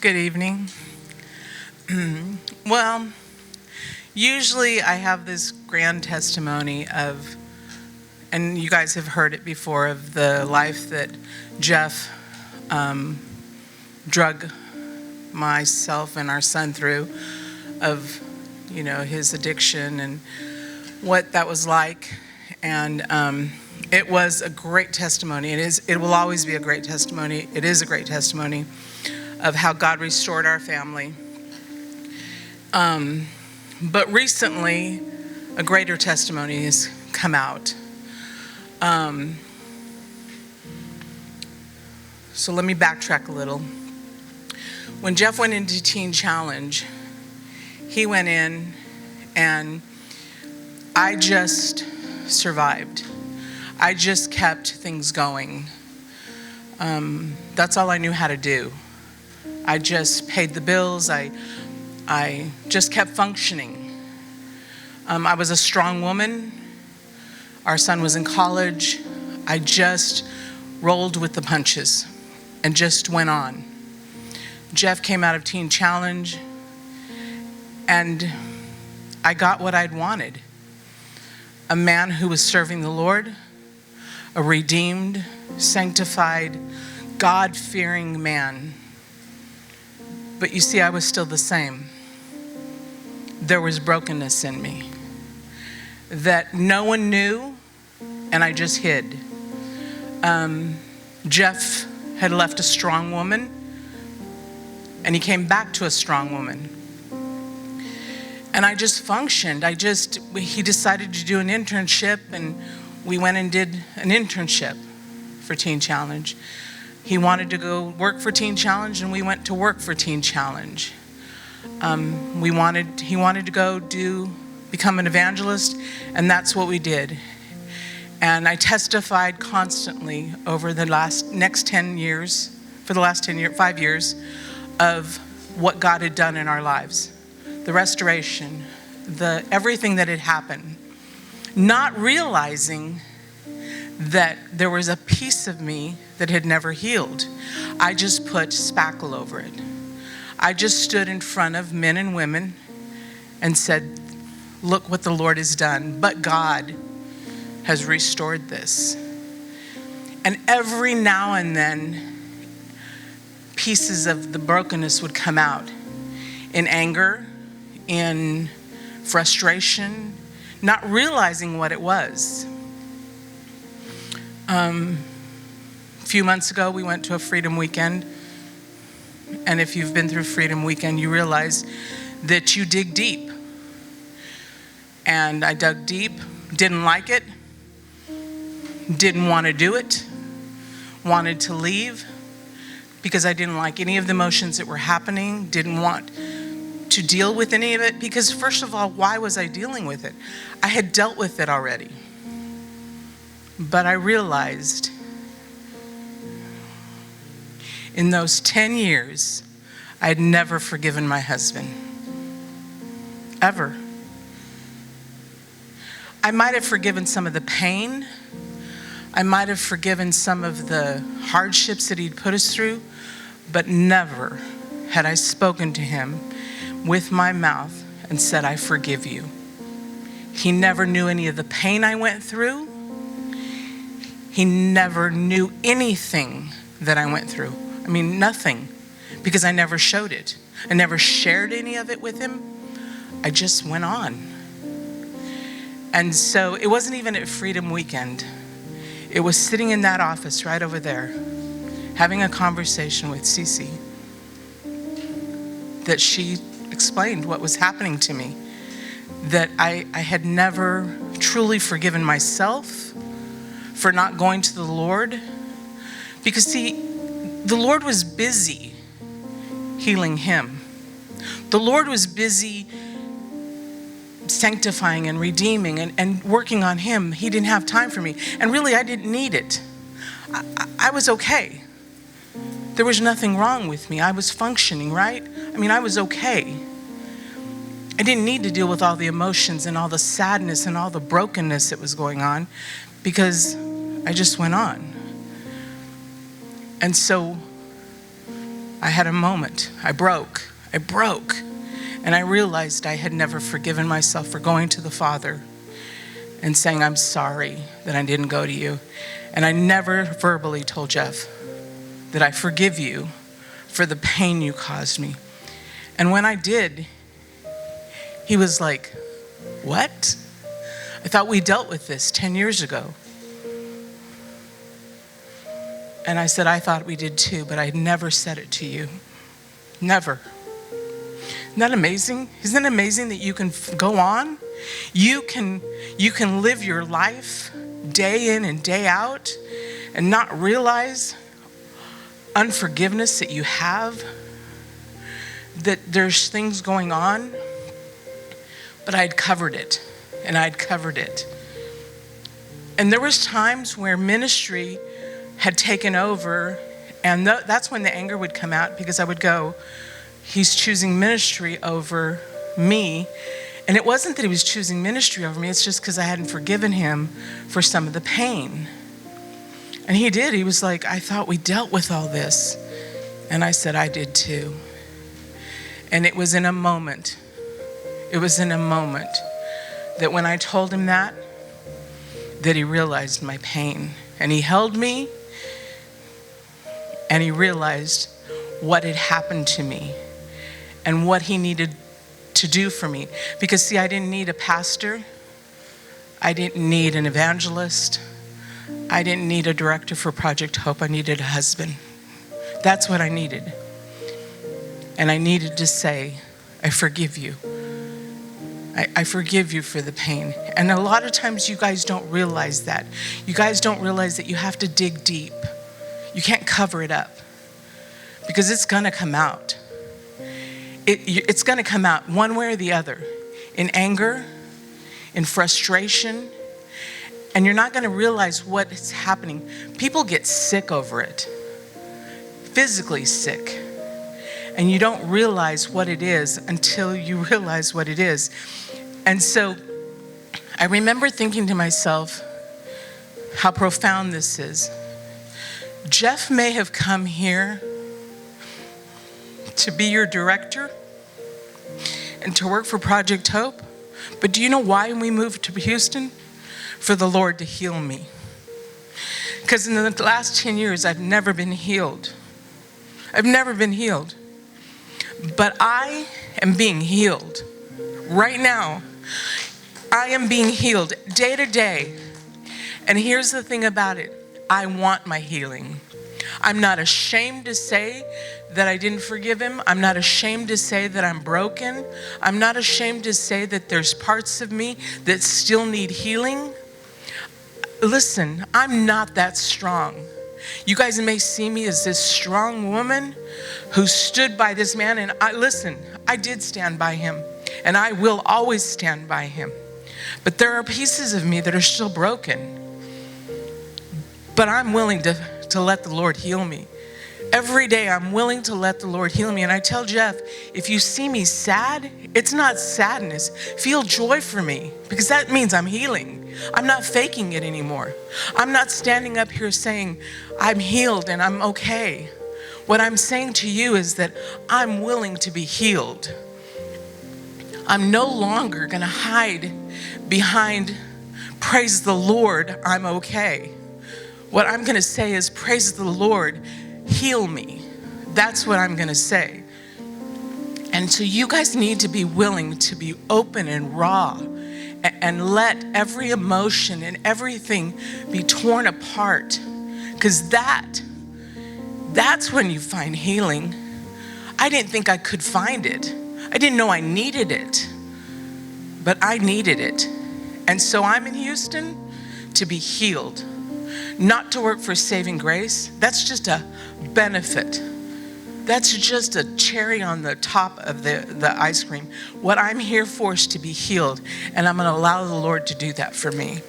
Good evening. Well, usually I have this grand testimony of, and you guys have heard it before, of the life that Jeff drug myself and our son through, of, his addiction and what that was like. And it was a great testimony. It will always be a great testimony. It is a great testimony of how God restored our family. But recently, a greater testimony has come out. So let me backtrack a little. When Jeff went into Teen Challenge, he went in and I just survived. I just kept things going. That's all I knew how to do. I just paid the bills. I just kept functioning. I was a strong woman. Our son was in college. I just rolled with the punches and just went on. Jeff came out of Teen Challenge, and I got what I'd wanted. A man who was serving the Lord, a redeemed, sanctified, God-fearing man. But you see, I was still the same. There was brokenness in me that no one knew, and I just hid. Jeff had left a strong woman, and he came back to a strong woman. And I just functioned. He decided to do an internship, and we went and did an internship for Teen Challenge. He wanted to go work for Teen Challenge, and we went to work for Teen Challenge. He wanted to go become an evangelist, and that's what we did. And I testified constantly over the last 5 years, of what God had done in our lives, the restoration, everything that had happened, not realizing that there was a piece of me that had never healed. I just put spackle over it. I just stood in front of men and women and said, look what the Lord has done, but God has restored this. And every now and then, pieces of the brokenness would come out in anger, in frustration, not realizing what it was. A few months ago, we went to a Freedom Weekend. And if you've been through Freedom Weekend, you realize that you dig deep. And I dug deep, didn't like it, didn't want to do it, wanted to leave because I didn't like any of the emotions that were happening, didn't want to deal with any of it, because first of all, why was I dealing with it? I had dealt with it already. But I realized in those 10 years, I had never forgiven my husband. Ever. I might have forgiven some of the pain. I might have forgiven some of the hardships that he'd put us through, but never had I spoken to him with my mouth and said, I forgive you. He never knew any of the pain I went through. He never knew anything that I went through. I mean, nothing, because I never showed it. I never shared any of it with him. I just went on. And so it wasn't even at Freedom Weekend. It was sitting in that office right over there, having a conversation with Cece, that she explained what was happening to me, that I had never truly forgiven myself for not going to the Lord. Because see, the Lord was busy healing him. The Lord was busy sanctifying and redeeming and working on him. He didn't have time for me. And really, I didn't need it. I was okay. There was nothing wrong with me. I was functioning, right? I mean, I was okay. I didn't need to deal with all the emotions and all the sadness and all the brokenness that was going on, because I just went on. And so I had a moment. I broke. And I realized I had never forgiven myself for going to the Father and saying, I'm sorry that I didn't go to you. And I never verbally told Jeff that I forgive you for the pain you caused me. And when I did, he was like, what? I thought we dealt with this 10 years ago. And I said, I thought we did too, but I never said it to you. Never. Isn't that amazing? Isn't it amazing that you can go on? You can live your life day in and day out and not realize unforgiveness that you have, that there's things going on, but I'd covered it, and I'd covered it. And there was times where ministry had taken over, and that's when the anger would come out, because I would go, he's choosing ministry over me. And it wasn't that he was choosing ministry over me, it's just because I hadn't forgiven him for some of the pain. And he did. He was like, I thought we dealt with all this. And I said, I did too. And it was in a moment that when I told him that he realized my pain. And he held me, and he realized what had happened to me and what he needed to do for me. Because see, I didn't need a pastor. I didn't need an evangelist. I didn't need a director for Project Hope. I needed a husband. That's what I needed. And I needed to say, I forgive you. I forgive you for the pain. And a lot of times you guys don't realize that. You guys don't realize that you have to dig deep. You can't cover it up, because it's gonna come out. It's gonna come out one way or the other, in anger, in frustration, and you're not gonna realize what is happening. People get sick over it, physically sick, and you don't realize what it is until you realize what it is. And so I remember thinking to myself how profound this is. Jeff may have come here to be your director and to work for Project Hope, but do you know why we moved to Houston? For the Lord to heal me. Because in the last 10 years, I've never been healed. I've never been healed. But I am being healed. Right now, I am being healed day to day. And here's the thing about it. I want my healing. I'm not ashamed to say that I didn't forgive him. I'm not ashamed to say that I'm broken. I'm not ashamed to say that there's parts of me that still need healing. Listen, I'm not that strong. You guys may see me as this strong woman who stood by this man, and I did stand by him, and I will always stand by him. But there are pieces of me that are still broken. But I'm willing to let the Lord heal me. Every day I'm willing to let the Lord heal me. And I tell Jeff, if you see me sad, it's not sadness. Feel joy for me, because that means I'm healing. I'm not faking it anymore. I'm not standing up here saying I'm healed and I'm okay. What I'm saying to you is that I'm willing to be healed. I'm no longer gonna hide behind, praise the Lord, I'm okay. What I'm gonna say is, praise the Lord, heal me. That's what I'm gonna say. And so you guys need to be willing to be open and raw and let every emotion and everything be torn apart. Because that's when you find healing. I didn't think I could find it. I didn't know I needed it, but I needed it. And so I'm in Houston to be healed. Not to work for Saving Grace. That's just a benefit. That's just a cherry on the top of the ice cream. What I'm here for is to be healed, and I'm going to allow the Lord to do that for me.